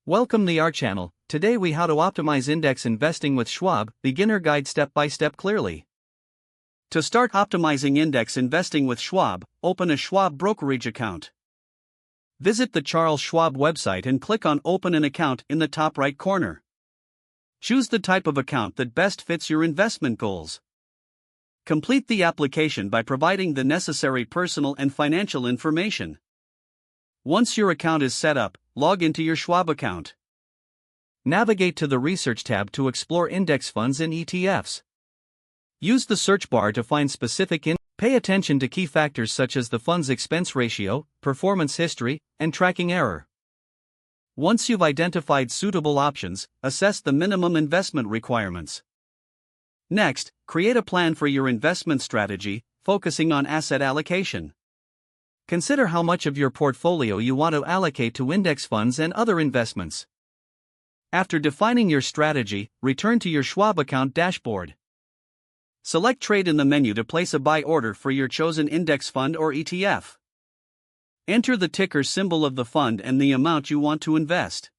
Welcome to our channel. Today we how to optimize index investing with Schwab, beginner guide step by step clearly. To start optimizing index investing with Schwab, open a Schwab brokerage account. Visit the Charles Schwab website and click on Open an account in the top right corner. Choose the type of account that best fits your investment goals. Complete the application by providing the necessary personal and financial information. Once your account is set up, log into your Schwab account. Navigate to the Research tab to explore index funds and ETFs. Use the search bar to find specific Pay attention to key factors such as the fund's expense ratio, performance history, and tracking error. Once you've identified suitable options, assess the minimum investment requirements. Next, create a plan for your investment strategy, focusing on asset allocation. Consider how much of your portfolio you want to allocate to index funds and other investments. After defining your strategy, return to your Schwab account dashboard. Select Trade in the menu to place a buy order for your chosen index fund or ETF. Enter the ticker symbol of the fund and the amount you want to invest.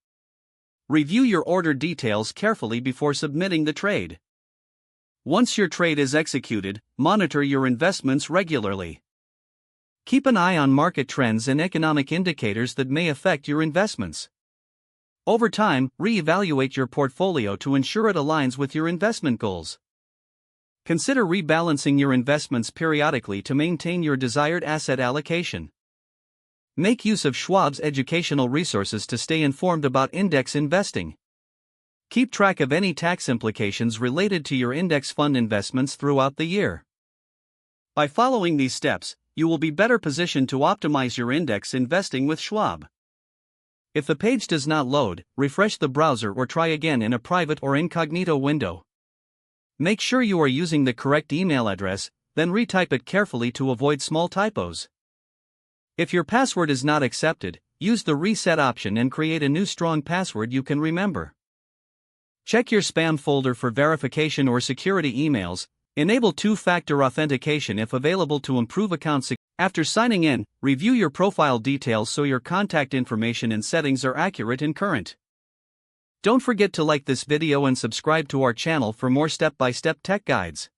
Review your order details carefully before submitting the trade. Once your trade is executed, monitor your investments regularly. Keep an eye on market trends and economic indicators that may affect your investments. Over time, re-evaluate your portfolio to ensure it aligns with your investment goals. Consider rebalancing your investments periodically to maintain your desired asset allocation. Make use of Schwab's educational resources to stay informed about index investing. Keep track of any tax implications related to your index fund investments throughout the year. By following these steps, you will be better positioned to optimize your index investing with Schwab. If the page does not load, refresh the browser or try again in a private or incognito window. Make sure you are using the correct email address, then retype it carefully to avoid small typos. If your password is not accepted, use the reset option and create a new strong password you can remember. Check your spam folder for verification or security emails. Enable two-factor authentication if available to improve account security. After signing in, review your profile details so your contact information and settings are accurate and current. Don't forget to like this video and subscribe to our channel for more step-by-step tech guides.